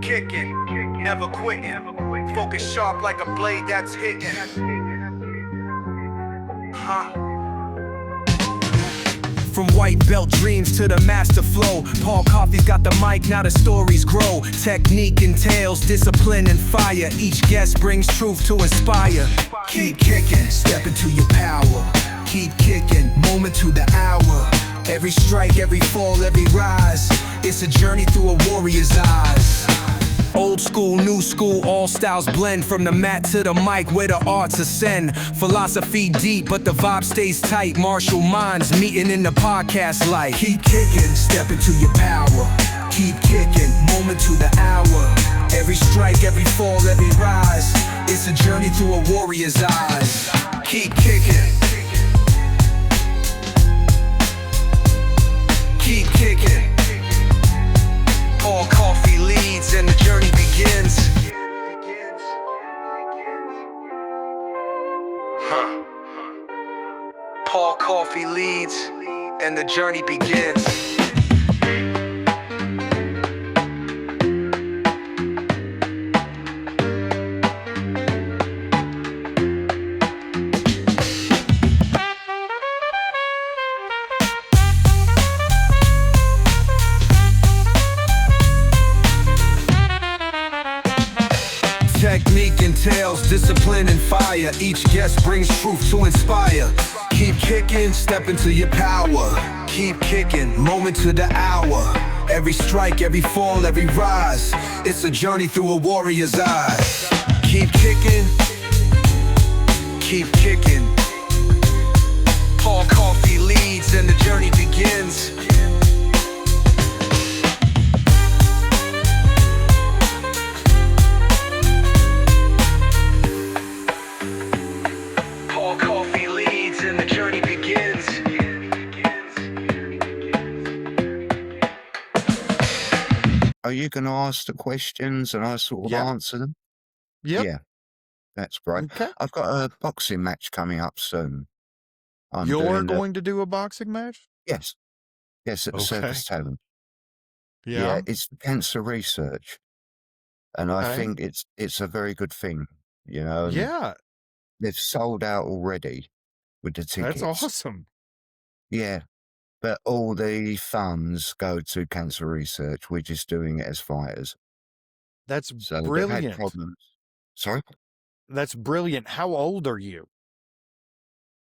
kicking, never quitting. Focus sharp like a blade that's hitting. From white belt dreams to the master flow, Paul Coffey's got the mic, now the stories grow. Technique entails discipline and fire. Each guest brings truth to inspire. Keep kicking, step into your power. Keep kicking, moment to the hour. Every strike, every fall, every rise, it's a journey through a warrior's eyes. Old school, new school, all styles blend. From the mat to the mic, where the arts ascend. Philosophy deep, but the vibe stays tight. Martial minds meeting in the podcast light. Keep kicking, step into your power. Keep kicking, moment to the hour. Every strike, every fall, every rise, it's a journey through a warrior's eyes. Keep kicking. Keep kicking. Paul Coffey leads and the journey begins. Paul Coffey leads and the journey begins. Technique entails discipline and fire. Each guest brings truth to inspire. Keep kicking, step into your power. Keep kicking, moment to the hour. Every strike, every fall, every rise, it's a journey through a warrior's eyes. Keep kicking. Keep kicking. Paul Coffey leads and the journey begins. Are you going to ask the questions and I sort of answer them? Yep. Yeah, that's great. Okay. I've got a boxing match coming up soon. You're going to do a boxing match? Yes. Yes, at the Circus Tavern. Yeah. It's cancer research. And I think it's a very good thing, you know. And Yeah. they've sold out already with the tickets. That's awesome. Yeah. But all the funds go to cancer research. We're just doing it as fighters. That's So brilliant. they've had problems. Sorry? That's brilliant. How old are you?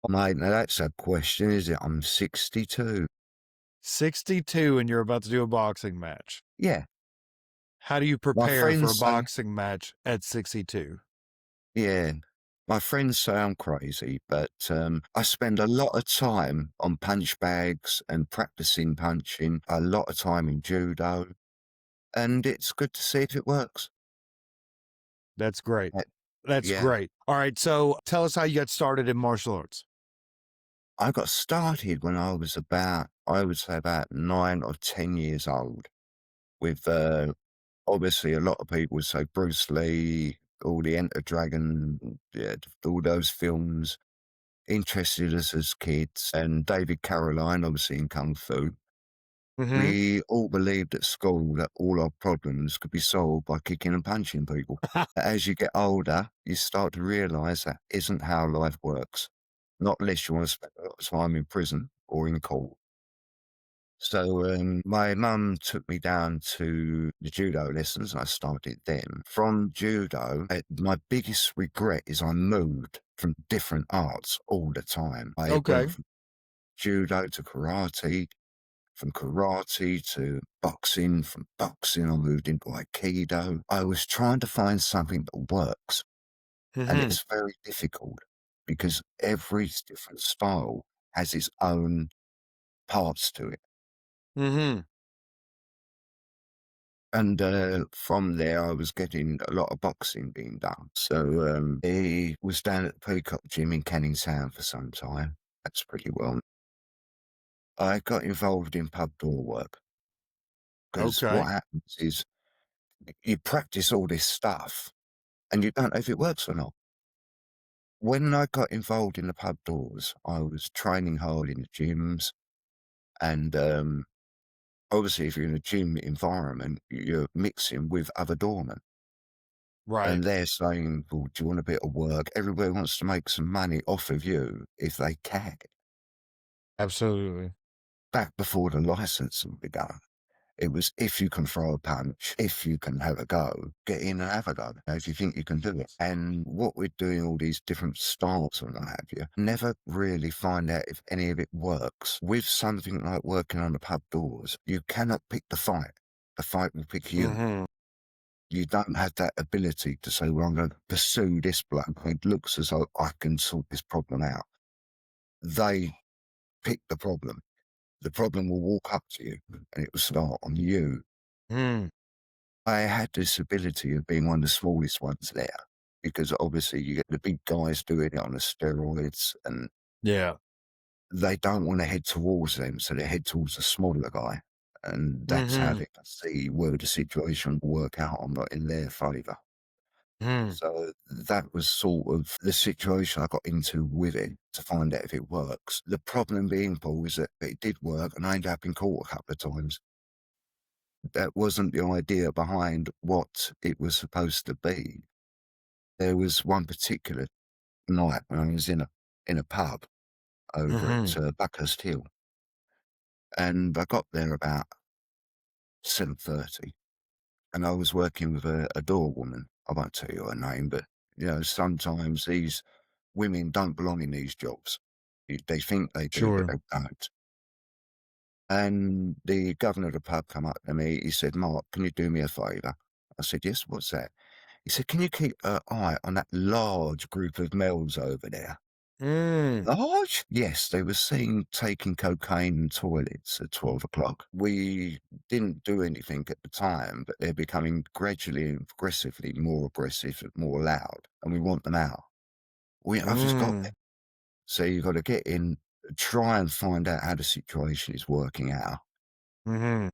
Oh, mate, now that's a question, is it? I'm 62. 62 and you're about to do a boxing match. Yeah. How do you prepare for a boxing match at 62? Yeah. My friends say I'm crazy, but I spend a lot of time on punch bags and practicing punching, a lot of time in judo, and it's good to see if it works. That's great. That's great. All right, so tell us how you got started in martial arts. I got started when I was about, I would say about 9 or 10 years old with, obviously a lot of people would say Bruce Lee, all the Enter Dragon, all those films interested us as kids, and David Carradine, obviously in Kung Fu. We all believed at school that all our problems could be solved by kicking and punching people. As you get older, you start to realise that isn't how life works, not unless you want to spend a lot of time in prison or in court. So my mum took me down to the judo lessons and I started then. From judo, my biggest regret is I moved from different arts all the time. I went from judo to karate, from karate to boxing, from boxing I moved into aikido. I was trying to find something that works. And it's very difficult because every different style has its own parts to it. And from there, I was getting a lot of boxing being done. So he was down at the Peacock Gym in Canning Town for some time. That's pretty well. I got involved in pub door work. Because what happens is you practice all this stuff and you don't know if it works or not. When I got involved in the pub doors, I was training hard in the gyms and obviously, if you're in a gym environment, you're mixing with other doormen. Right. And they're saying, well, do you want a bit of work? Everybody wants to make some money off of you if they can. Absolutely. Back before the licensing begun, it was if you can throw a punch, if you can have a go, get in and have a go, if you think you can do it. And what we're doing, all these different styles and what have you, never really find out if any of it works. With something like working on the pub doors, you cannot pick the fight. The fight will pick you. Mm-hmm. You don't have that ability to say, well, I'm going to pursue this bloke. It looks as though I can sort this problem out. They pick the problem. The problem will walk up to you and it will start on you. Mm. I had this ability of being one of the smallest ones there because obviously you get the big guys doing it on the steroids and Yeah. they don't want to head towards them. So they head towards the smaller guy. And that's how Mm-hmm. they can see where the situation will work out on not in their favour. Mm. So that was sort of the situation I got into with it to find out if it works. The problem being, Paul, is that it did work and I ended up in court a couple of times. That wasn't the idea behind what it was supposed to be. There was one particular night when I was in a pub over Mm-hmm. at Buckhurst Hill, and I got there about 7:30, and I was working with a door woman. I won't tell you her name, but sometimes these women don't belong in these jobs. They think they do, but Sure. they don't. And the governor of the pub come up to me. He said, "Mark, can you do me a favour?" I said, "Yes, what's that?" He said, "Can you keep an eye on that large group of males over there?" Mm. Large? Yes, they were seen taking cocaine in toilets at 12 o'clock. We didn't do anything at the time, but they're becoming gradually and progressively more aggressive and more loud, and we want them out. I've just got them. Mm. So you've got to get in, try and find out how the situation is working out. Mm-hmm.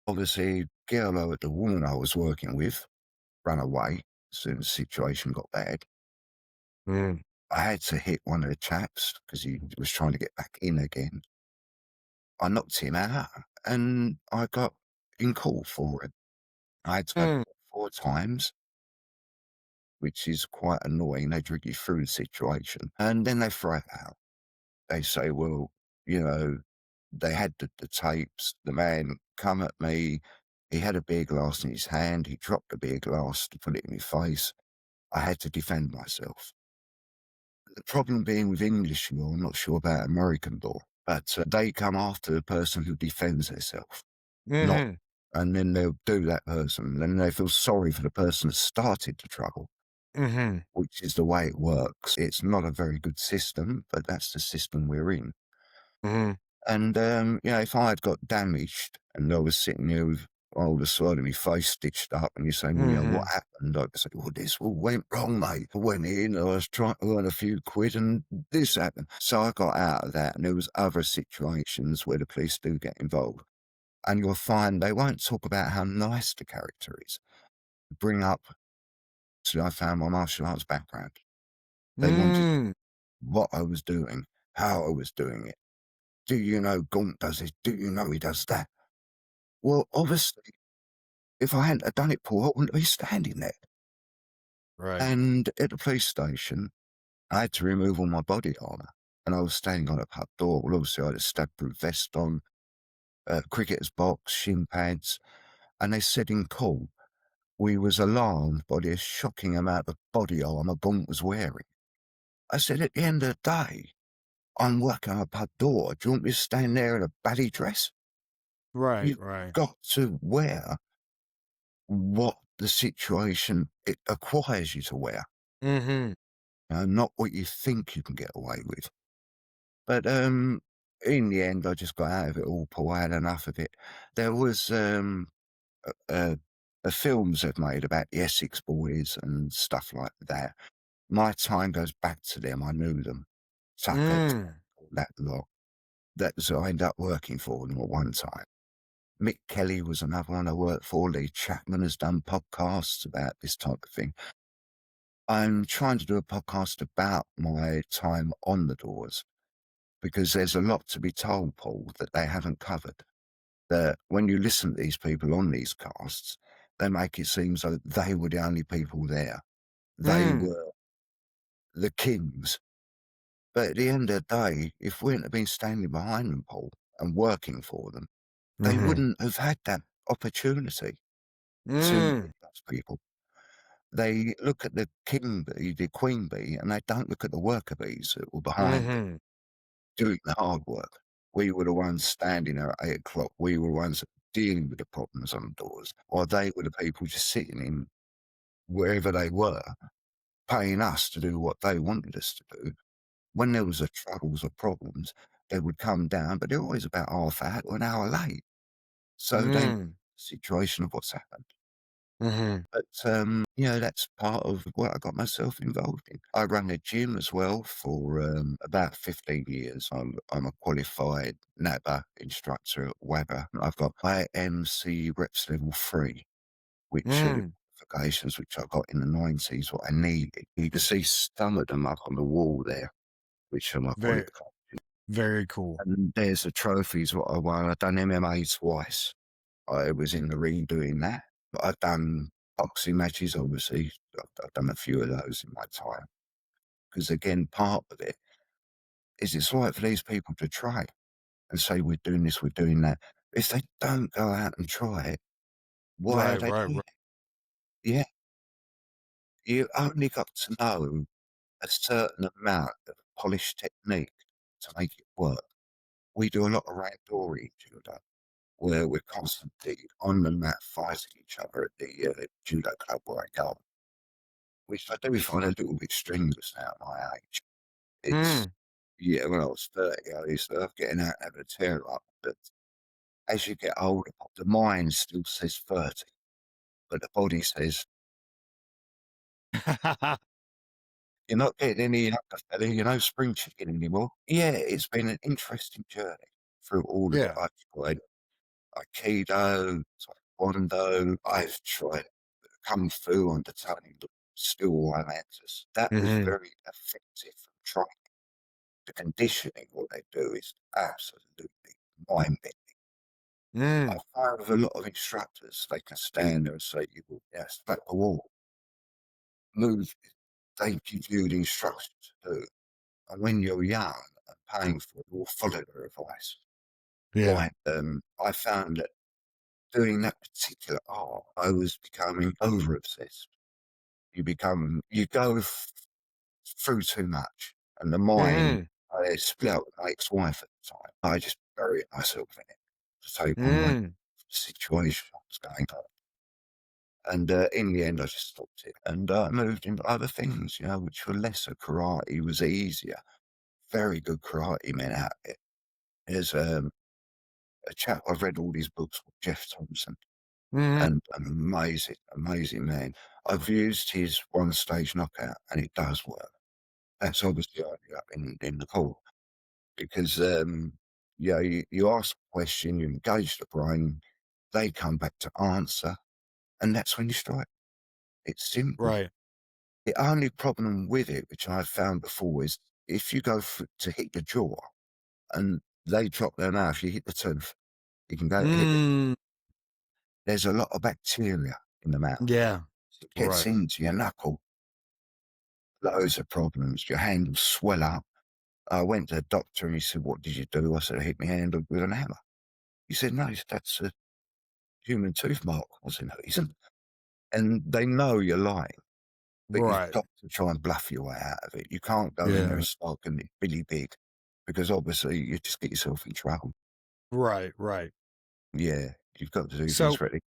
Obviously, Gerlo, the woman I was working with, ran away as soon as the situation got bad. Mm. I had to hit one of the chaps because he was trying to get back in again. I knocked him out and I got in court for it. I had to go to Mm. court 4 times, which is quite annoying. They drag you through the situation and then they throw it out. They say, well, you know, they had the tapes. The man come at me. He had a beer glass in his hand. He dropped the beer glass to put it in his face. I had to defend myself. The problem being with English law, I'm not sure about American law, but they come after the person who defends themselves, not, Mm-hmm. and then they'll do that person. Then they feel sorry for the person that started the trouble, Mm-hmm. which is the way it works. It's not a very good system, but that's the system we're in. Mm-hmm. And, if I had got damaged and I was sitting here with all the side of my face stitched up and you're saying, well, Mm-hmm. what happened? I'd say, well, this all went wrong, mate. I went in, I was trying to earn a few quid and this happened. So I got out of that and there was other situations where the police do get involved. And you'll find they won't talk about how nice the character is. Bring up, so I found my martial arts background. They wanted Mm. what I was doing, how I was doing it. Do you know Gaunt does this? Do you know he does that? Well, obviously, if I hadn't have done it, Paul, I wouldn't be standing there. Right. And at the police station, I had to remove all my body armour. And I was standing on a pub door. Well, obviously, I had a stab-proof vest on, cricketer's box, shin pads. And they said in court, we was alarmed by the shocking amount of body armour Gaunt was wearing. I said, at the end of the day, I'm working on a pub door. Do you want me to stand there in a baddie dress? Right. You've Right. got to wear what the situation it acquires you to wear, Mm-hmm. not what you think you can get away with. But in the end, I just got out of it all, Paul. I had enough of it. There was uh, films they've made about the Essex boys and stuff like that. My time goes back to them. I knew them. Tucker, Mm. that lot. That's who I ended up working for them at one time. Mick Kelly was another one I worked for. Lee Chapman has done podcasts about this type of thing. I'm trying to do a podcast about my time on the doors because there's a lot to be told, Paul, that they haven't covered. that when you listen to these people on these casts, they make it seem as though they were the only people there. They Mm. were the kings. But at the end of the day, if we hadn't have been standing behind them, Paul, and working for them, they Mhm. wouldn't have had that opportunity to meet Mm. those people. They look at the king bee, the queen bee, and they don't look at the worker bees that were behind them Mhm. doing the hard work. We were the ones standing there at 8 o'clock. We were the ones dealing with the problems on the doors, while they were the people just sitting in wherever they were, paying us to do what they wanted us to do. When there was a troubles or problems, they would come down, but they're always about half hour or an hour late. So they Mm. situation of what's happened. Mhm. But, that's part of what I got myself involved in. I run a gym as well for about 15 years. I'm a qualified NABA instructor at WABA. I've got IMC Reps Level 3, which are the Mm. qualifications which I got in the 90s, what I needed. You can see some of them up on the wall there, which are my Very, qualifications. very cool. And there's the trophies what I won. I've done MMA twice. I was in the ring doing that. But I've done boxing matches, obviously. I've done a few of those in my time. Because again, part of it is it's right for these people to try and say, we're doing this, we're doing that. If they don't go out and try it, why are Right, they right, doing right. it? Yeah, you only got to know a certain amount of polished technique to make it work. We do a lot of randori judo, where we're constantly on the mat fighting each other at the judo club where I go, which I do find a little bit strenuous now at my age. It's, Mm. yeah, when I was 30, I used to love getting out and having a tear up, but as you get older, the mind still says 30, but the body says, you're not getting any younger, fella, you're no spring chicken anymore. Yeah, it's been an interesting journey through all of it. Yeah. I've tried Aikido, Taekwondo, I've tried Kung Fu on the Tony Still Atlantis. That was Mhm. very effective for trying. The conditioning, what they do is absolutely mind-bending. I Mm. find with a lot of instructors, they can stand there and say, you will stack the wall, move, they give you the instructions to do. And when you're young and paying for it, you'll follow their advice. Yeah. Like, I found that doing that particular art, I was becoming over obsessed. You go through too much, and the mind, Mhm. I split up with my ex-wife at the time. I just buried myself in it to take on my Mm. situation was going on. And in the end, I just stopped it and moved into other things, which were lesser. Karate was easier. Very good karate men out there. There's a chap, I've read all these books called Jeff Thompson, Mhm. and amazing, amazing man. I've used his one stage knockout, and it does work. That's obviously only up in the call because, you ask a question, you engage the brain, they come back to answer, and that's when you strike. It's simple. Right. The only problem with it, which I've found before, is if you go to hit the jaw and they drop their mouth, you hit the tooth. You can go to hit it. Mm. There's a lot of bacteria in the mouth. Yeah. It gets Right. into your knuckle. Loads of problems. Your hand will swell up. I went to the doctor and he said, what did you do? I said, I hit my hand with an hammer. He said, no, that's a human tooth mark. I said, no, it isn't. And they know you're lying, but you've Right. got to try and bluff your way out of it. You can't go in there Yeah. and start getting it really big because obviously you just get yourself in trouble. Right, right. Yeah, you've got to do So things ready.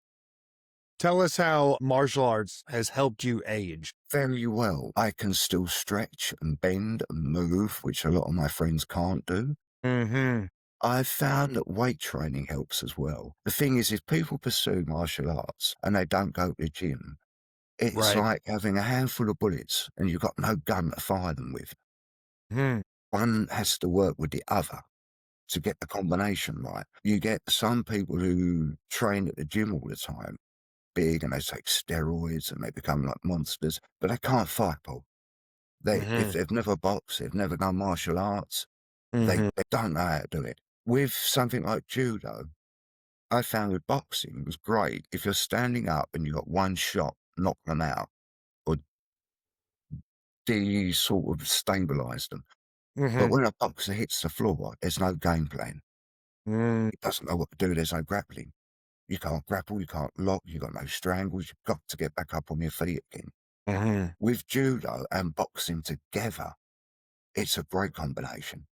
tell us how martial arts has helped you age. Very well. I can still stretch and bend and move, which a lot of my friends can't do. Mhm. I've found that weight training helps as well. The thing is, if people pursue martial arts and they don't go to the gym, it's Right. like having a handful of bullets and you've got no gun to fire them with. Mhm. One has to work with the other to get the combination right. You get some people who train at the gym all the time, big, and they take steroids and they become like monsters, but they can't fight, Paul. If Mhm. they've never boxed, they've never done martial arts, they Mhm. don't know how to do it. With something like judo, I found with boxing was great. If you're standing up and you've got one shot, knock them out or sort of stabilize them. But Mhm. when a boxer hits the floor, there's no game plan. Mm. He doesn't know what to do. There's no grappling. You can't grapple, you can't lock, you've got no strangles. You've got to get back up on your feet again. Mhm. With judo and boxing together, it's a great combination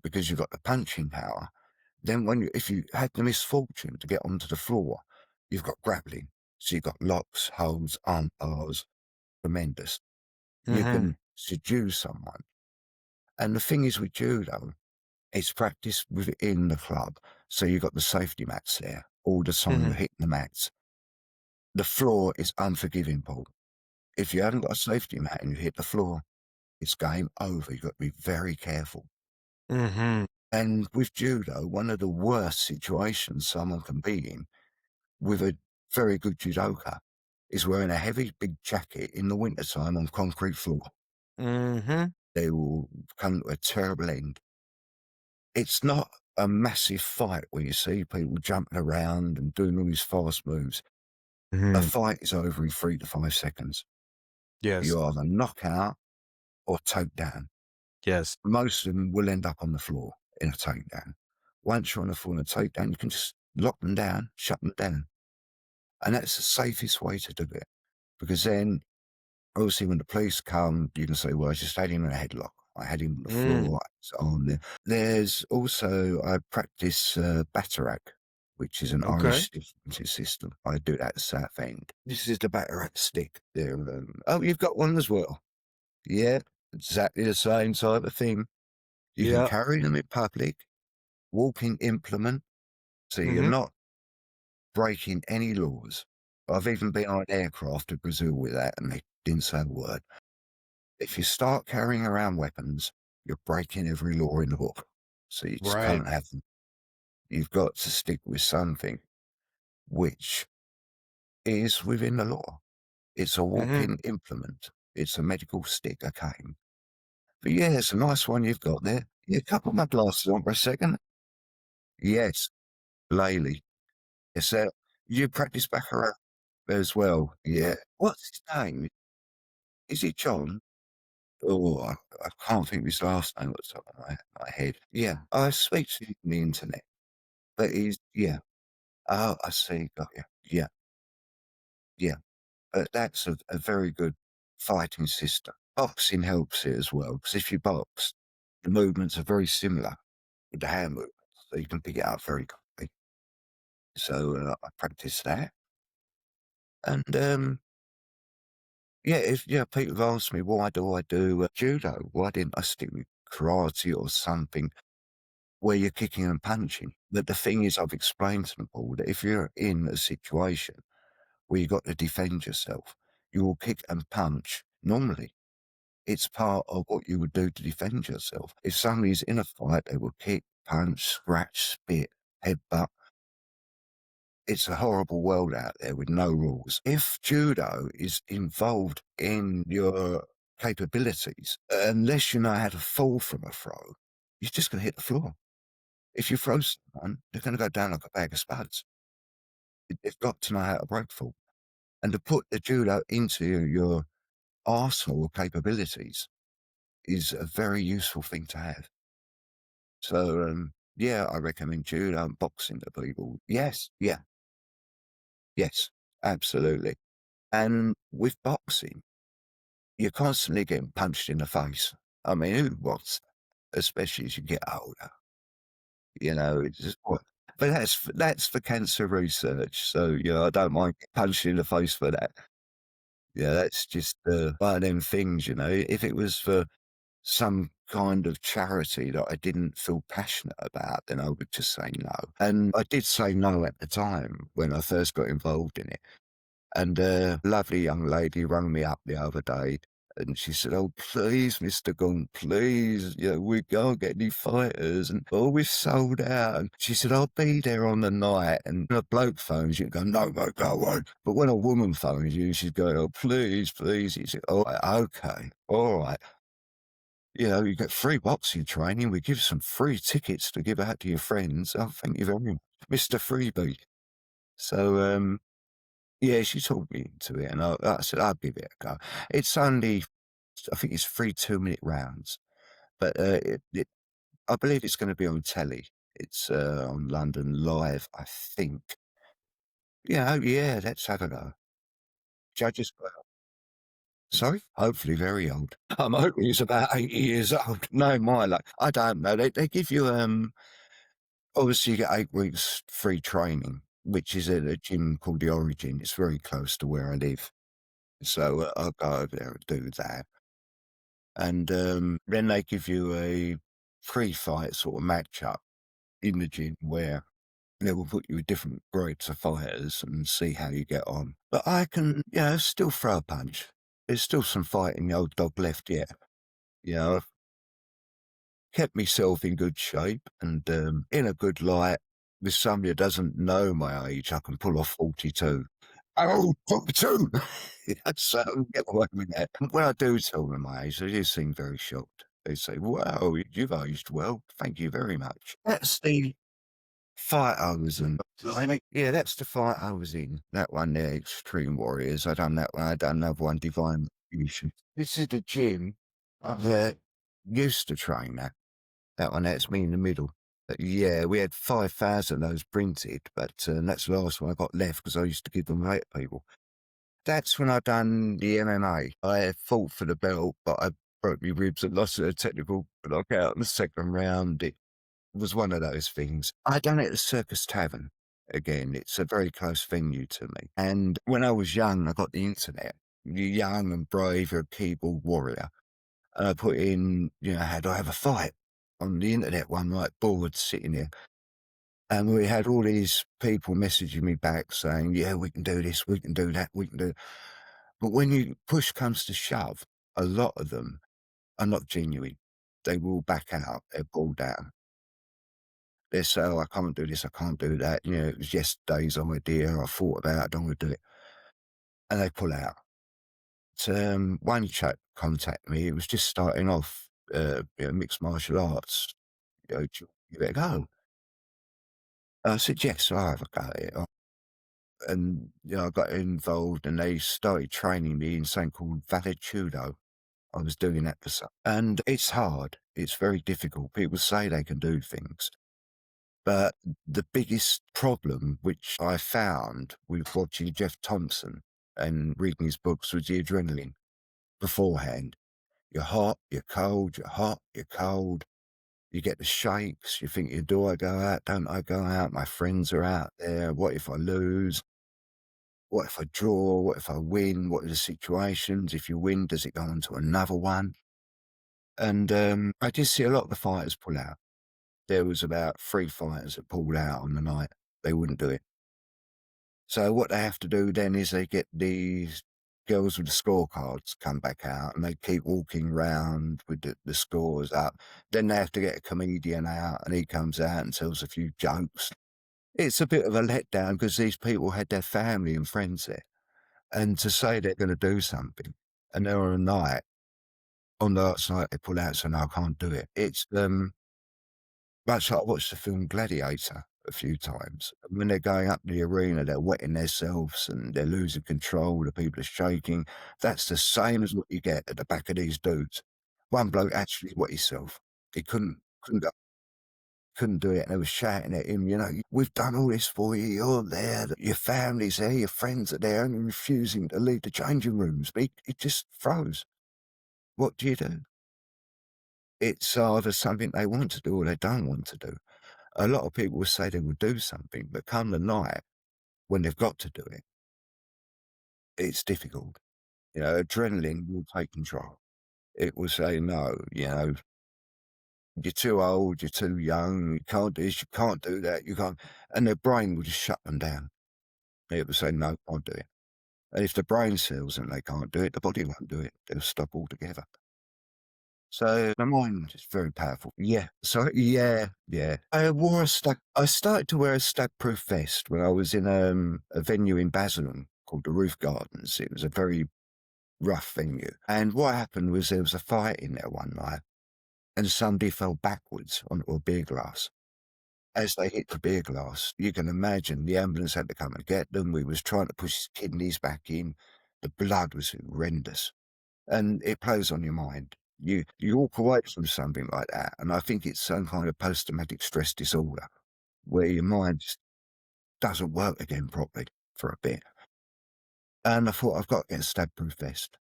because you've got the punching power. Then if you had the misfortune to get onto the floor, you've got grappling. So you've got locks, holds, arm bars, tremendous. You Mhm. can seduce someone. And the thing is with judo, it's practiced within the club. So you've got the safety mats there. All the time you're Mhm. hitting the mats. The floor is unforgiving, Paul. If you haven't got a safety mat and you hit the floor, it's game over. You've got to be very careful. Mhm. And with judo, one of the worst situations someone can be in with a very good judoka is wearing a heavy, big jacket in the wintertime on concrete floor. Mhm. They will come to a terrible end. It's not a massive fight where you see people jumping around and doing all these fast moves. A Mhm. fight is over in 3 to 5 seconds. Yes. You either knock out or take down. Yes. Most of them will end up on the floor in a takedown. Once you're on the floor in a takedown, you can just lock them down, shut them down. And that's the safest way to do it. Because then, obviously, when the police come, you can say, well, I just had him in a headlock. I had him on the Mm. floor. So on there. There's also, I practice Batarak, which is an Okay. Irish defensive system. I do that at Southend. This is the Batarak stick there. Oh, you've got one as well. Yeah, exactly the same type of thing. You can Yeah. carry them in public, walking implement, so you're Mhm. not breaking any laws. I've even been on an aircraft to Brazil with that, and they didn't say a word. If you start carrying around weapons, you're breaking every law in the book. So you just Right. can't have them. You've got to stick with something which is within the law. It's a Mhm. walking implement. It's a medical stick, a cane. But yeah, it's a nice one you've got there. Yeah, couple my glasses on for a second. Yes, Laley. Yes, you practice baccarat as well. Yeah. What's his name? Is it John? Oh, I can't think of his last name at the top of my head. Yeah, I speak to him on the internet, but he's yeah. Oh, I see. Got you. Yeah, yeah. But that's a very good fighting system. Boxing helps it as well because if you box, the movements are very similar with the hand movements, so you can pick it up very quickly. So I practice that, and yeah, people have asked me, why do I do judo? Why didn't I stick with karate or something where you're kicking and punching? But the thing is, I've explained to them all that if you're in a situation where you've got to defend yourself, you will kick and punch normally. It's part of what you would do to defend yourself. If somebody's in a fight, they will kick, punch, scratch, spit, headbutt. It's a horrible world out there with no rules. If judo is involved in your capabilities, unless you know how to fall from a throw, you're just going to hit the floor. If you throw someone, they're going to go down like a bag of spuds. They've got to know how to break fall. And to put the judo into your arsenal of capabilities is a very useful thing to have. So, yeah, I recommend judo and boxing to people. Yes, yeah, yes, absolutely. And with boxing, you're constantly getting punched in the face. I mean, who wants that? Especially as you get older, it's just what. But that's for cancer research. So, I don't mind getting punched in the face for that. Yeah, that's just one of them things, If it was for some kind of charity that I didn't feel passionate about, then I would just say no. And I did say no at the time when I first got involved in it. And a lovely young lady rang me up the other day and she said, oh, please, Mr. Gaunt, please, we can't get any fighters and we're sold out. And she said, I'll be there on the night. And when a bloke phones you, go, no, go away. But when a woman phones you, she's going, oh, please, please. You say, oh, okay, all right. You get free boxing training. We give some free tickets to give out to your friends. Oh, thank you very much. Mr. Freebie. So, yeah, she talked me into it, and I said, "I'll give it a go." It's only I think it's 3 two-minute rounds, but, I believe it's gonna be on telly. It's, on London Live, I think. Yeah, oh, yeah, let's have a go. Judges Sorry? Hopefully very old. I'm hoping he's about 80 years old. No, my luck. I don't know. They give you, obviously you get 8 weeks free training, which is at a gym called The Origin. It's very close to where I live. So, I'll go over there and do that. And, then they give you a pre-fight sort of match-up in the gym where they will put you with different groups of fighters and see how you get on. But I can, still throw a punch. There's still some fight in the old dog left yet. You know, I've kept myself in good shape and, in a good light. With somebody that doesn't know my age, I can pull off 42. Oh, 42! So I can get away with that. When I do tell them my age, they do seem very shocked. They say, "Wow, you've aged well. Thank you very much." That's the fight I was in. Yeah, that's the fight I was in. That one there, Extreme Warriors. I done that one. I done another one, Divine Retribution. This is the gym I used to train at. That one, that's me in the middle. But yeah, we had 5,000 of those printed, but that's the last one I got left because I used to give them away to people. That's when I done the MMA. I fought for the belt, but I broke my ribs and lost a technical knockout in the second round. It was one of those things. I done it at the Circus Tavern. Again, it's a very close venue to me. And when I was young, I got the internet. You're young and brave, you're a keyboard warrior. And I put in, how do I have a fight? On the internet one night, bored, sitting there. And we had all these people messaging me back saying, yeah, we can do this, we can do that, we can do. But when push comes to shove, a lot of them are not genuine. They will back out, they're pulled down. They say, oh, I can't do this, I can't do that. It was yesterday's idea, I thought about it, I don't want to do it. And they pull out. So, one chap contacted me, it was just starting off, mixed martial arts. You better go. I said, yes, I'll have a go at it. And, I got involved and they started training me in something called Judo. I was doing that for some. And it's hard. It's very difficult. People say they can do things. But the biggest problem, which I found with watching Jeff Thompson and reading his books, was the adrenaline beforehand. You're hot, you're cold, you're hot, you're cold. You get the shakes. You think, do I go out? Don't I go out? My friends are out there. What if I lose? What if I draw? What if I win? What are the situations? If you win, does it go on to another one? And I did see a lot of the fighters pull out. There was about 3 fighters that pulled out on the night. They wouldn't do it. So what they have to do then is they get these girls with the scorecards come back out and they keep walking round with the scores up. Then they have to get a comedian out and he comes out and tells a few jokes. It's a bit of a letdown because these people had their family and friends there. And to say they're going to do something and they're on a night, on the last night they pull out and say, no, I can't do it. It's much like I watched the film Gladiator a few times. And when they're going up the arena, they're wetting themselves and they're losing control, the people are shaking. That's the same as what you get at the back of these dudes. One bloke actually wet himself. He couldn't do it, and they were shouting at him, we've done all this for you, you're there, your family's there, your friends are there, and you're refusing to leave the changing rooms. But he just froze. What do you do? It's either something they want to do or they don't want to do. A lot of people will say they will do something, but come the night when they've got to do it, it's difficult. Adrenaline will take control. It will say, no, you're too old, you're too young, you can't do this, you can't do that, you can't. And their brain will just shut them down. It will say, no, I'll do it. And if the brain cells and they can't do it, the body won't do it. They'll stop altogether. So the mind is very powerful. Yeah. So yeah, yeah. I started to wear a stag-proof vest when I was in a venue in Basildon called the Roof Gardens. It was a very rough venue. And what happened was there was a fight in there one night and somebody fell backwards onto a beer glass. as they hit the beer glass, you can imagine the ambulance had to come and get them. We was trying to push his kidneys back in. The blood was horrendous, and it plays on your mind. You walk away from something like that, and I think it's some kind of post-traumatic stress disorder where your mind just doesn't work again properly for a bit. And I thought, I've got to get a stab-proof vest.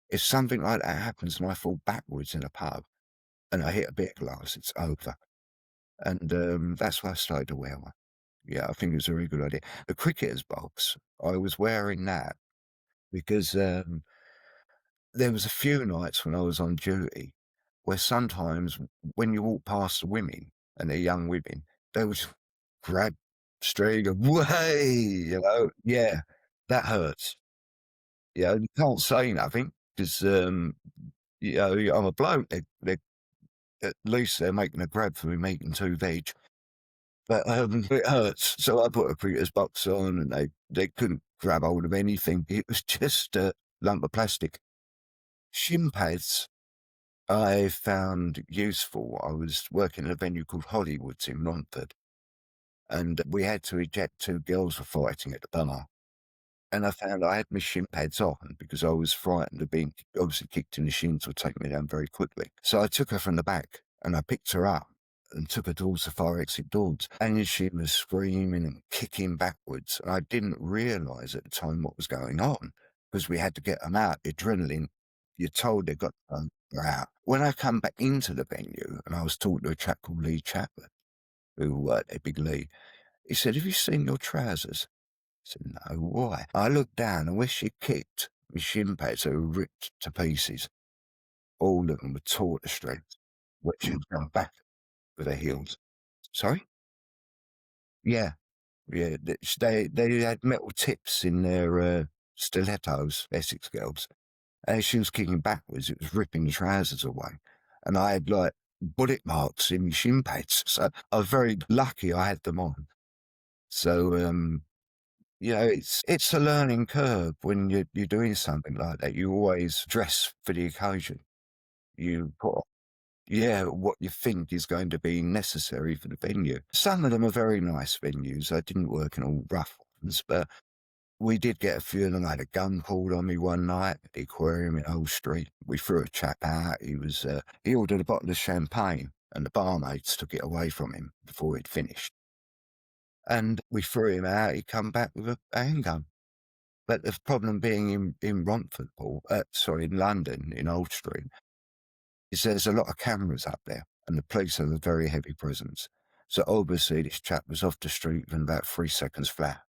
If something like that happens and I fall backwards in a pub and I hit a beer glass, it's over. And that's why I started to wear one. Yeah, I think it was a very good idea. The cricketer's box, I was wearing that because there was a few nights when I was on duty where sometimes when you walk past the women, and they're young women, they would just grab string and way, yeah, that hurts. You can't say nothing because, I'm a bloke. They at least they're making a grab for me meat and 2 veg. But, it hurts. So I put a cricketer's box on and they couldn't grab hold of anything. It was just a lump of plastic. Shin pads I found useful. I was working at a venue called Hollywood's in Romford, and we had to eject 2 girls for fighting at the bar. And I found I had my shin pads on because I was frightened of being obviously kicked in the shins would take me down very quickly. So I took her from the back and I picked her up and took her towards the fire exit doors. And she was screaming and kicking backwards. And I didn't realise at the time what was going on because we had to get them out. Adrenaline, you're told they've got to go out. When I come back into the venue and I was talking to a chap called Lee Chapman, who worked at Big Lee, he said, "Have you seen your trousers?" I said, "No, why?" I looked down and where she kicked, my shin pads were ripped to pieces. All of them were tore to shreds. Where she was going back with her heels. Sorry? Yeah, yeah. They had metal tips in their stilettos, Essex girls. And as she was kicking backwards, it was ripping the trousers away. And I had like bullet marks in my shin pads. So I was very lucky I had them on. So it's a learning curve when you're doing something like that. You always dress for the occasion. You put on, what you think is going to be necessary for the venue. Some of them are very nice venues. I didn't work in all rough ones, but we did get a few of them. I had a gun pulled on me one night at the aquarium in Old Street. We threw a chap out. He ordered a bottle of champagne and the barmaids took it away from him before he'd finished. And we threw him out. He come back with a handgun. But the problem being in Romford, in London, in Old Street, is there's a lot of cameras up there, and the police have a very heavy presence. So obviously this chap was off the street in about 3 seconds flat.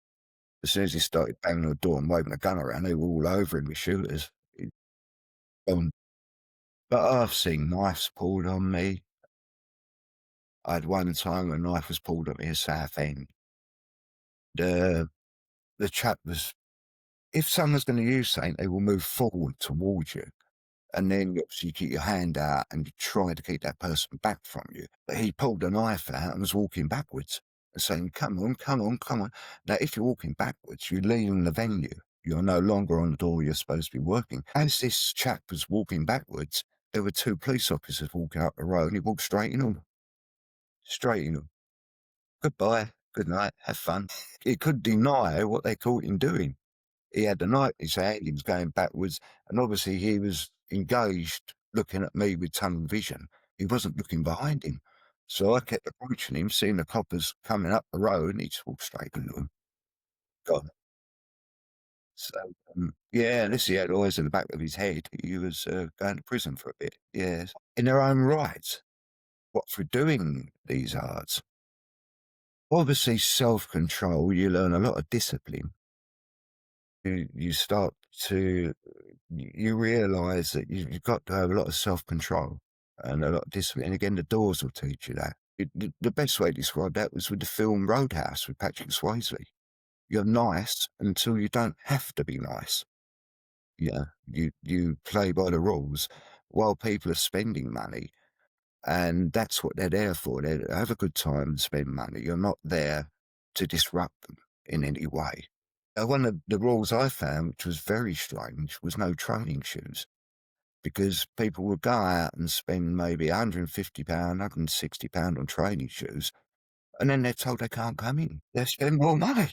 As soon as he started banging on the door and waving a gun around, they were all over him with shooters. But I've seen knives pulled on me. I had one time a knife was pulled on me at Southend. The chap was, if someone's going to use something, they will move forward towards you. And then obviously you keep your hand out and you try to keep that person back from you. But he pulled a knife out and was walking backwards and saying, "Come on, come on, come on." Now, if you're walking backwards, you're leaving the venue. You're no longer on the door you're supposed to be working. As this chap was walking backwards, there were 2 police officers walking up the road and he walked straight in on them. Straight in them. Goodbye, good night, have fun. He couldn't deny what they caught him doing. He had the knife in his hand, he was going backwards, and obviously he was engaged looking at me with tunnel vision. He wasn't looking behind him. So I kept approaching him, seeing the coppers coming up the road, and he just walked straight into them. Gone. So, unless he had eyes in the back of his head, he was going to prison for a bit, yes. In their own right, what for doing these arts? Obviously self-control, you learn a lot of discipline. You start to, you realise that you've got to have a lot of self-control and a lot of discipline. And again, the doors will teach you that. The best way to describe that was with the film Roadhouse with Patrick Swayze. You're nice until you don't have to be nice. Yeah, you play by the rules while people are spending money. And that's what they're there for. They have a good time and spend money. You're not there to disrupt them in any way. One of the rules I found, which was very strange, was no training shoes. Because people would go out and spend maybe £150, £160 on training shoes. and then they're told they can't come in. They spend more money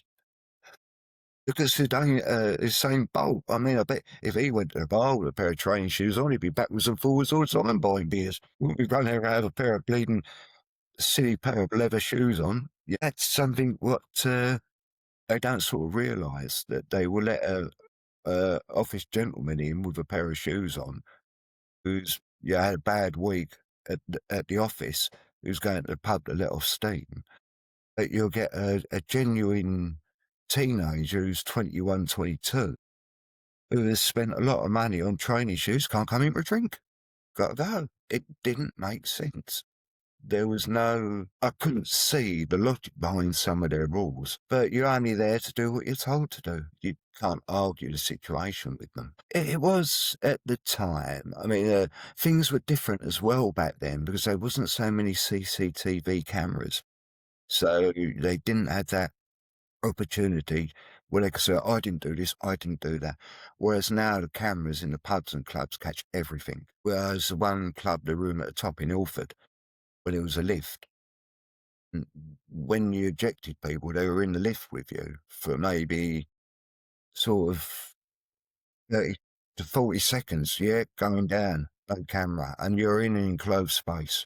because they don't, the same bolt. I mean, I bet if he went to the bar with a pair of training shoes on, he'd be backwards and forwards all the time buying beers. Wouldn't be running around with a pair of bleeding silly pair of leather shoes on. Yeah, that's something what they don't sort of realise, that they will let a office gentleman in with a pair of shoes on who's had a bad week at the office, who's going to the pub to let off steam. But you'll get a genuine teenager who's 21, 22, who has spent a lot of money on training shoes, can't come in for a drink. Got to go. It didn't make sense. There was I couldn't see the logic behind some of their rules, but you're only there to do what you're told to do. You can't argue the situation with them. It was at the time. I mean, things were different as well back then because there wasn't so many CCTV cameras. So they didn't have that opportunity where they could say, I didn't do this, I didn't do that. Whereas now the cameras in the pubs and clubs catch everything. Whereas the one club, the room at the top in Ilford, when it was a lift, when you ejected people, they were in the lift with you for maybe sort of 30 to 40 seconds, going down, no camera, and you're in an enclosed space.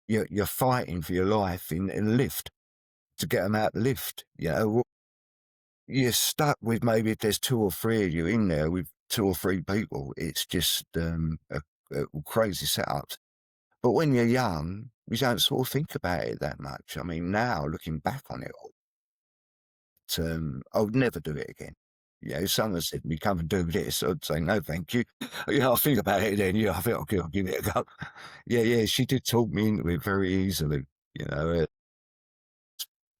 You're fighting for your life in a lift to get them out the lift. You're stuck with, maybe if there's 2 or 3 of you in there with 2 or 3 people, it's just a crazy setup. But when you're young, you don't sort of think about it that much. I mean, now looking back on it all, I would never do it again. If someone said to me, come and do this, I'd say, no, thank you. I'll think about it then. I think I'll give it a go. She did talk me into it very easily.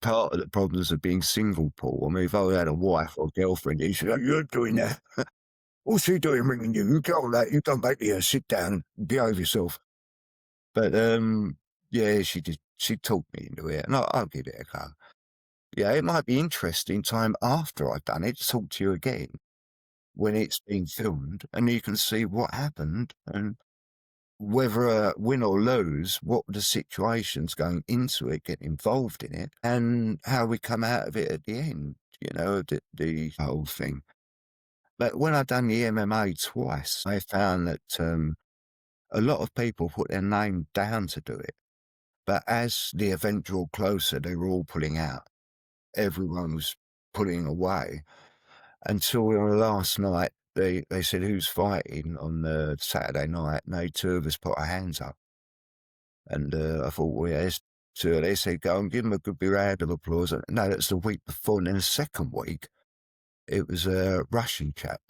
Part of the problems of being single, Paul. I mean, if I had a wife or girlfriend, she'd say, you're doing that. What's she doing ringing you? You get all that. You don't make me sit down and behave yourself. But she did. She talked me into it, and I'll give it a go. It might be interesting time after I've done it to talk to you again when it's been filmed, and you can see what happened and whether win or lose, what were the situations going into it, get involved in it, and how we come out of it at the end. The whole thing. But when I've done the MMA twice, I found that a lot of people put their name down to do it. But as the event drew closer, they were all pulling out. Everyone was pulling away until last night, they said, who's fighting on the Saturday night? And 2 of us put our hands up. And I thought, well, there's 2. They said, go and give them a good big round of applause. No, that's the week before. And then the second week, it was a Russian chap.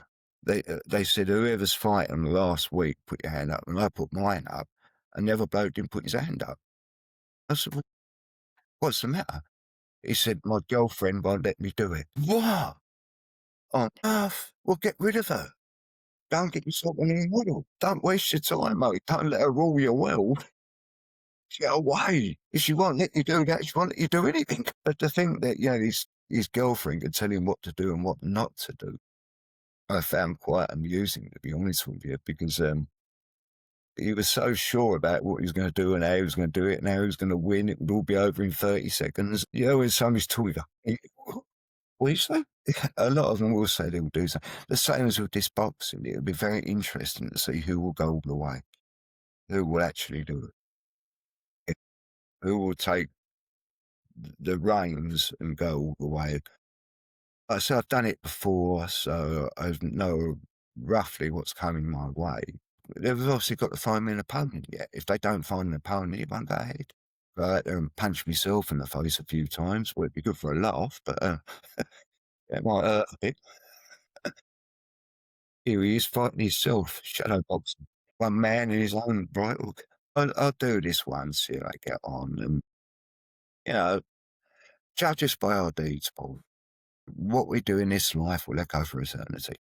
They said, whoever's fighting the last week, put your hand up. And I put mine up. And the other bloke didn't put his hand up. I said, what's the matter? He said, my girlfriend won't let me do it. What on earth? Well, get rid of her. Don't get yourself in any muddle. Don't waste your time, mate. Don't let her rule your world. Get away. If she won't let you do that, she won't let you do anything. But to think that, his girlfriend could tell him what to do and what not to do, I found quite amusing, to be honest with you, because he was so sure about what he was going to do and how he was going to do it and how he was going to win. It would all be over in 30 seconds. When somebody's talking, what do you say? A lot of them will say they will do so. The same as with this boxing. It'll be very interesting to see who will go all the way, who will actually do it, who will take the reins and go all the way. So I've done it before, so I know roughly what's coming my way. They've obviously got to find me an opponent yet. If they don't find an opponent, it won't go ahead. Go out there and punch myself in the face a few times. Well, it'd be good for a laugh, but it might hurt a bit. Here he is fighting himself, shadow boxing. One man in his own right hook. I'll do this once, see how I get on. And, judge us by our deeds, Paul. What we do in this life will echo for eternity.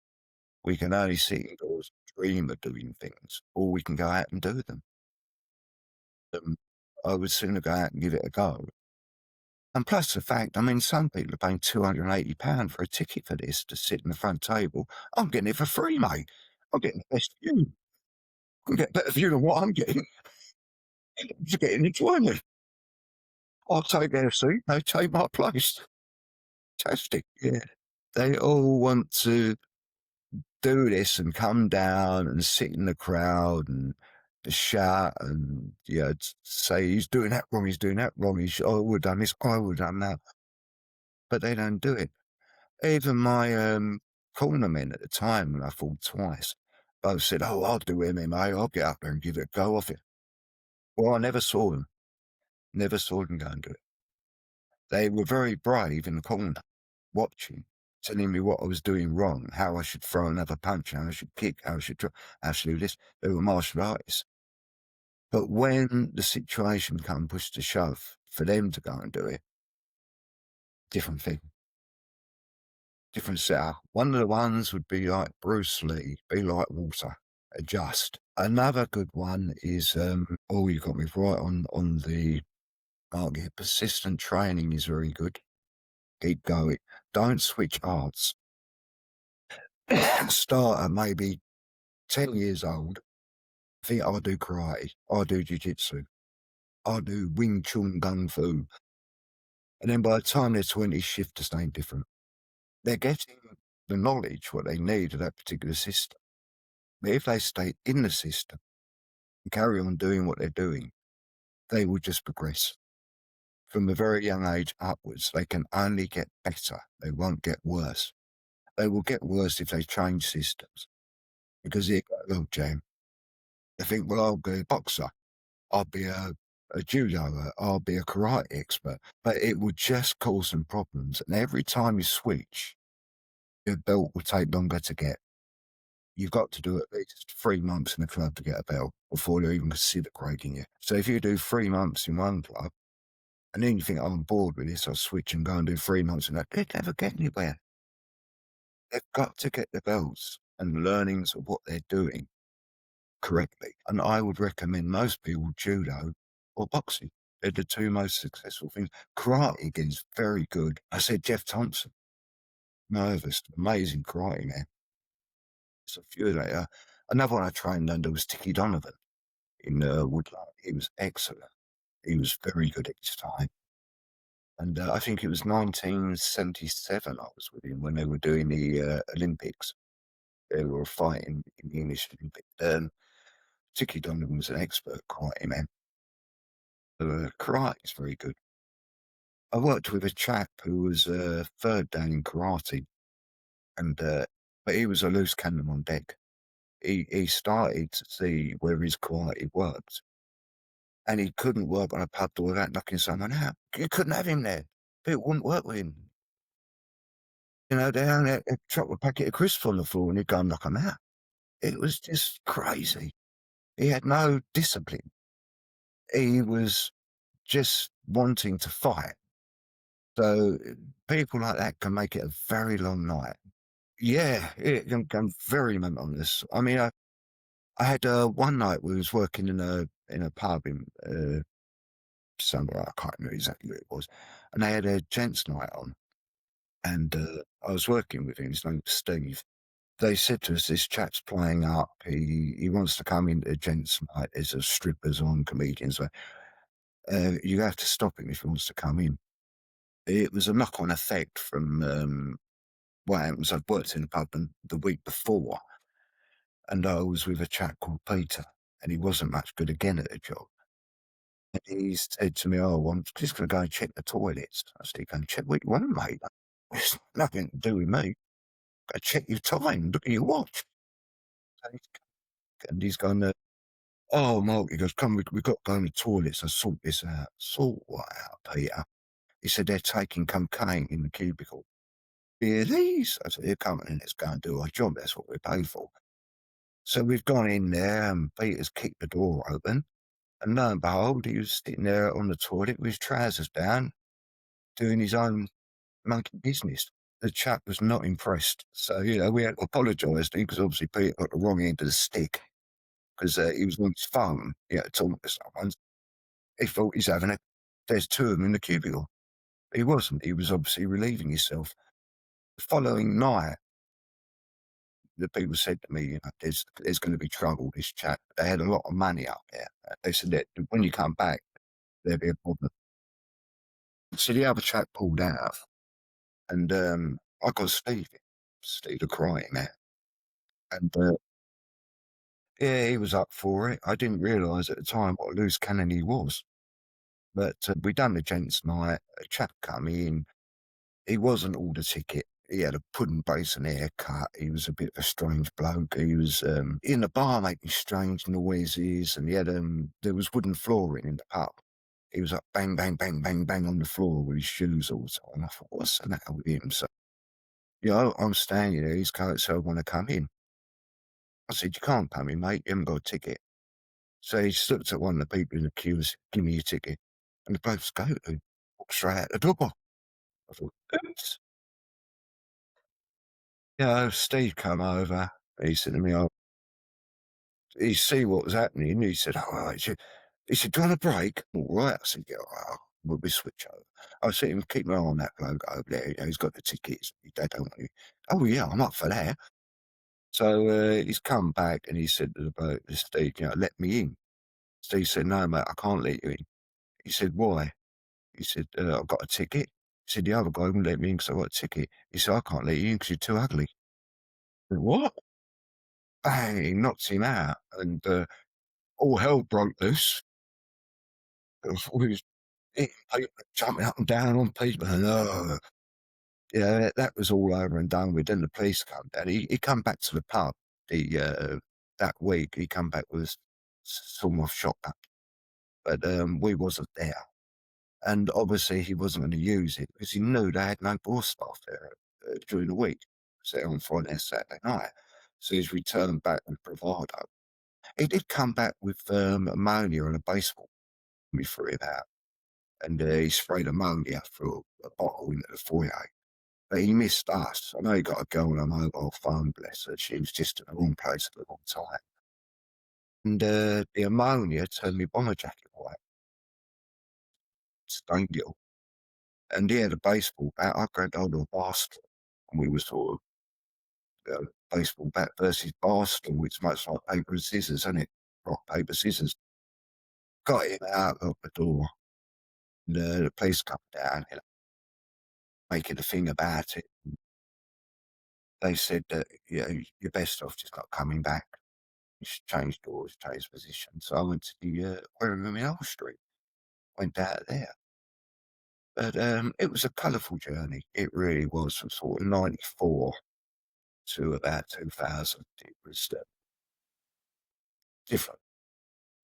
We can only sit indoors and dream of doing things, or we can go out and do them. I would sooner go out and give it a go. And plus the fact, some people are paying £280 for a ticket for this to sit in the front table. I'm getting it for free, mate. I'm getting the best view. I can get a better view than what I'm getting. I'm just getting enjoyment. I'll take their seat, they take my place. Fantastic, yeah. They all want to do this and come down and sit in the crowd and shout and, say he's doing that wrong, he's doing that wrong, I would have done this, I would have done that. But they don't do it. Even my cornermen at the time, when I fought twice, both said, "Oh, I'll do MMA, I'll get up there and give it a go off it." Well, I never saw them. Never saw them go and do it. They were very brave in the corner, watching, telling me what I was doing wrong, how I should throw another punch, how I should kick, how I should do this. They were martial artists. But when the situation come push to shove for them to go and do it, different thing. Different setup. One of the ones would be like Bruce Lee, be like water, adjust. Another good one is, you got me right on the mark here. Persistent training is very good. Keep going. Don't switch arts. Start at maybe 10 years old. Think I'll do karate, I'll do jiu-jitsu, I'll do Wing Chun Kung Fu. And then by the time they're 20, shift to something different. They're getting the knowledge, what they need of that particular system. But if they stay in the system and carry on doing what they're doing, they will just progress. From a very young age upwards, they can only get better. They won't get worse. They will get worse if they change systems. Because they go, "Oh, Jam." They think, "Well, I'll be a boxer. I'll be a judo. I'll be a karate expert." But it will just cause them problems. And every time you switch, your belt will take longer to get. You've got to do at least 3 months in a club to get a belt before they even consider grading you. So if you do 3 months in one club, and then you think, "I'm bored with this, I'll switch and go and do 3 months in that," they'd never get anywhere. They've got to get the belts and learnings of what they're doing correctly. And I would recommend most people judo or boxing. They're the two most successful things. Karate again is very good. I said Jeff Thompson, nervous, amazing karate man. So a few later. Another one I trained under was Tiki Donovan in Woodland. He was excellent. He was very good at his time. And I think it was 1977 I was with him when they were doing the Olympics. They were fighting in the English Olympics. Tiki Donovan was an expert karate man. Karate is very good. I worked with a chap who was third dan in karate, and but he was a loose cannon on deck. He started to see where his karate worked, and he couldn't work on a pub door without knocking someone out. You couldn't have him there. People wouldn't work with him. They'd drop a packet of crisps on the floor and he'd go and knock them out. It was just crazy. He had no discipline. He was just wanting to fight. So people like that can make it a very long night. Yeah, it can become very monotonous. I mean, I had one night we was working in a pub in somewhere, I can't remember exactly where it was, and they had a gents night on, and I was working with him. His name was Steve. They said to us, "This chap's playing up. He wants to come into a gents night. There's a strippers on, comedians. You have to stop him if he wants to come in." It was a knock-on effect from what happens. I'd worked in a pub the week before, and I was with a chap called Peter, and he wasn't much good again at the job. And he said to me, "Oh, well, I'm just going to go and check the toilets." I said, "Go and check what you want, mate. It's nothing to do with me. Go check your time. Look at your watch." And he's going, "Oh, Mark," he goes, "come, we've got to go in the toilets and sort this out." "Sort what out, Peter?" He said, "They're taking cocaine in the cubicle." "Really?" I said, "Here, come on, let's go and do our job. That's what we pay for." So we've gone in there and Peter's kicked the door open, and lo and behold, he was sitting there on the toilet with his trousers down, doing his own monkey business. The chap was not impressed. So, we had to apologise to him because obviously Peter got the wrong end of the stick because he was on his phone. He had to talk to someone. He thought he's having it. There's two of them in the cubicle. He wasn't. He was obviously relieving himself. The following night, the people said to me, there's going to be trouble, this chap. They had a lot of money up there. They said that when you come back, there'll be a problem. So the other chap pulled out, and I got Steve the crying man. And yeah, he was up for it. I didn't realise at the time what a loose cannon he was. But we done the gents' night. A chap come in. He wasn't all the ticket. He had a pudding basin haircut. He was a bit of a strange bloke. He was in the bar making strange noises, and he had there was wooden flooring in the pub. He was like bang, bang, bang, bang, bang on the floor with his shoes all the time. I thought, what's the matter with him? So, I'm standing there. He's going, so I want to come in. I said, you can't come in, mate. You haven't got a ticket. So he just looked at one of the people in the queue and said, give me your ticket. And the bloke's go to walked straight out the door. I thought, oops. Steve come over. He said to me, he see what was happening. He said, all right. He said, do you want a break? All right. I said, yeah, well, we'll switch over. I said, him, keep an eye on that bloke over there. He's got the tickets. They don't want you. Oh, yeah, I'm up for that. So he's come back and he said to the bloke, Steve, let me in. Steve said, no, mate, I can't let you in. He said, why? He said, I've got a ticket. He said, the other guy wouldn't let me in because I've got a ticket. He said, I can't let you in because you're too ugly. I said, what? Bang, he knocked him out, and all hell broke loose. We was hitting people, jumping up and down on people, and that was all over and done with. Then the police come down. He come back to the pub that week. He come back with some off shotgun, but we wasn't there. And obviously he wasn't going to use it because he knew they had no bar staff there during the week. So on Friday and Saturday night. So he's returned back with bravado. He did come back with ammonia and a baseball we threw him out. And he sprayed ammonia through a bottle into the foyer. But he missed us. I know he got a girl on a mobile phone, bless her. She was just in the wrong place at the wrong time. And the ammonia turned my bomber jacket white. Stained it all. And he had a baseball bat. I grabbed hold of a bar stool, and we were sort of baseball bat versus bar stool, which is much like paper and scissors, isn't it? Rock, paper, scissors. Got him out of the door. And the police come down, making a thing about it. And they said that you're best off just not coming back. You should change doors, change position. So I went to the aquarium in Old Street. Went out there. But it was a colourful journey. It really was, from sort of 94 to about 2000. It was different.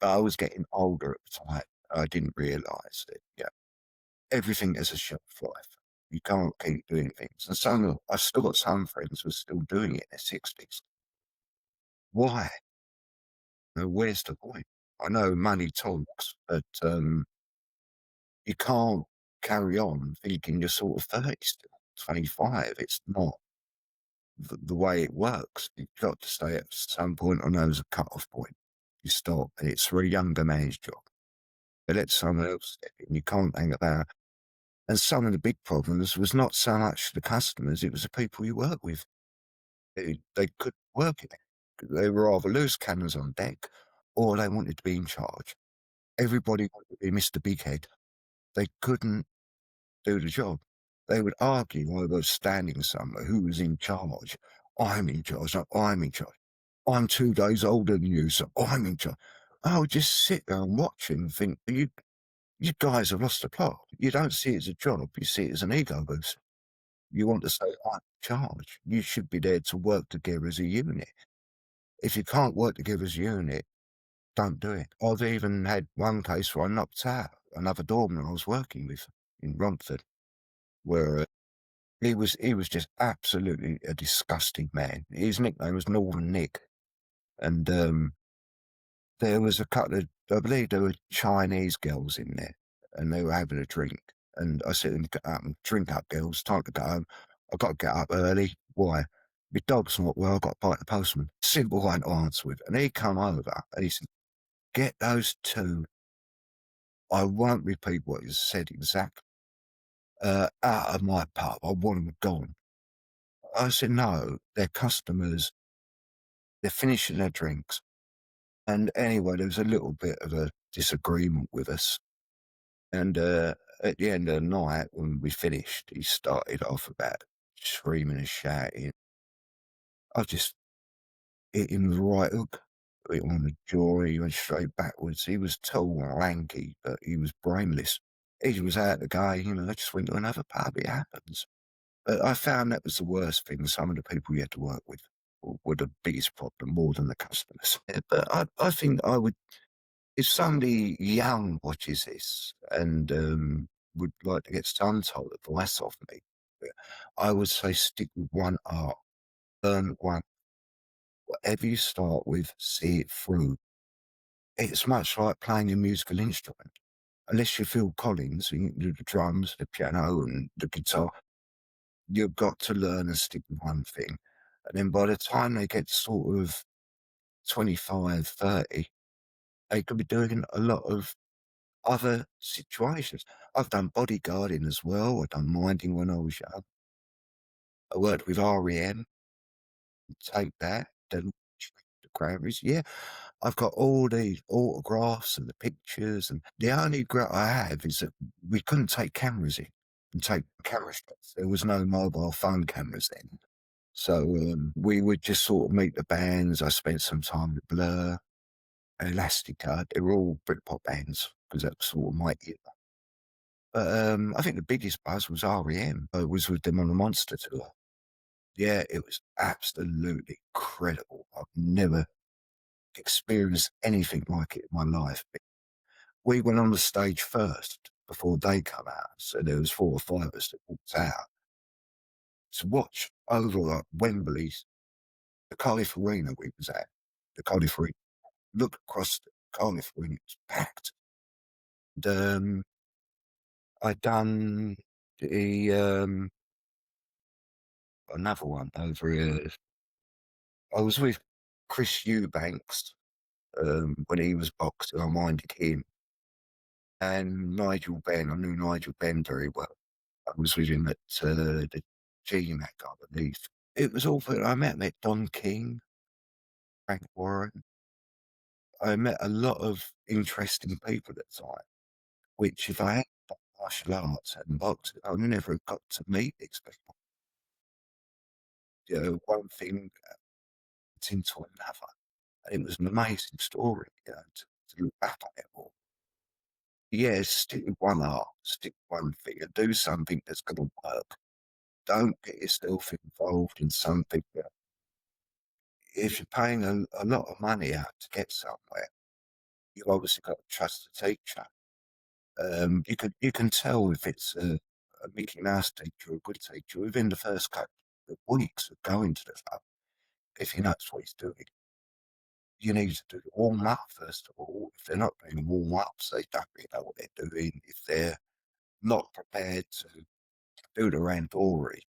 But I was getting older at the time. I didn't realise that, everything has a shelf life. You can't keep doing things. And I've still got some friends who are still doing it in their 60s. Why? Where's the point? I know money talks, but you can't carry on thinking you're sort of 30 still, 25. It's not the way it works. You've got to stay at some point. I know there's a cut-off point. You stop, and it's for a younger man's job. But let someone else step in. You can't hang about. And some of the big problems was not so much the customers, it was the people you work with. They couldn't work it. They were either loose cannons on deck, or they wanted to be in charge. Everybody wanted to be Mr. Big Head. They couldn't do the job. They would argue while they were standing somewhere who was in charge. I'm in charge. No, I'm in charge. I'm 2 days older than you, so I'm in charge. I would just sit there and watch him and think, you guys have lost the plot. You don't see it as a job. You see it as an ego boost. You want to say, I'm in charge. You should be there to work together as a unit. If you can't work together as a unit, don't do it. I've even had one case where I knocked out another doorman I was working with in Romford, where he was just absolutely a disgusting man. His nickname was Northern Nick. And there was a couple of, I believe there were Chinese girls in there, and they were having a drink. And I said to them, get up and drink up, girls, time to go home. I've got to get up early. Why? My dog's not well, I've got to bite the postman. Simple one to answer with. And he come over and he said, get those two, I won't repeat what he said exactly, out of my pub. I want them gone. I said, no, they're customers. They're finishing their drinks. And anyway, there was a little bit of a disagreement with us. And at the end of the night, when we finished, he started off about screaming and shouting. I just hit him with a right hook, hit him on the jaw. He went straight backwards. He was tall and lanky, but he was brainless. He was out of the game, and I just went to another pub. It happens. But I found that was the worst thing. Some of the people you had to work with were the biggest problem, more than the customers. But I think I would, if somebody young watches this and would like to get some sort of advice off me, I would say stick with one art, learn one. Whatever you start with, see it through. It's much like playing a musical instrument. Unless you're Phil Collins and you can do the drums, the piano, and the guitar, you've got to learn and stick with one thing. And then by the time they get sort of 25, 30, they could be doing a lot of other situations. I've done bodyguarding as well. I've done minding when I was young. I worked with REM, take that, then the Cranberries. Yeah, I've got all these autographs and the pictures. And the only regret I have is that we couldn't take cameras in and take camera shots. There was no mobile phone cameras then. So we would just sort of meet the bands. I spent some time with Blur, Elastica. They were all Britpop bands because that was sort of my era. But I think the biggest buzz was REM. I was with them on the Monster tour. Yeah, it was absolutely incredible. I've never experienced anything like it in my life. We went on the stage first before they come out. So there was 4 or 5 of us that walked out to watch over like Wembley's, the Cardiff Arena we was at, the Cardiff Arena. Look across the Cardiff Arena, it's packed. And I'd done the another one over here. I was with Chris Eubanks when he was boxing. I minded him. And Nigel Benn, I knew Nigel Benn very well. I was with him at the GMAC, I believe. It was awful. I met Don King, Frank Warren. I met a lot of interesting people at the time, which if I had done martial arts and boxing, I would never have got to meet these people. You know, one thing into another. And it was an amazing story, you know, to look back at it all. Yeah, stick with one art, stick with one thing, and do something that's going to work. Don't get yourself involved in something that, if you're paying a lot of money out to get somewhere, you've obviously got to trust the teacher. You can tell if it's a Mickey Mouse teacher or a good teacher within the first couple of weeks of going to the club, if he knows what he's doing. You need to do the warm up first of all. If they're not doing warm ups, they don't really know what they're doing. If they're not prepared to do the randori,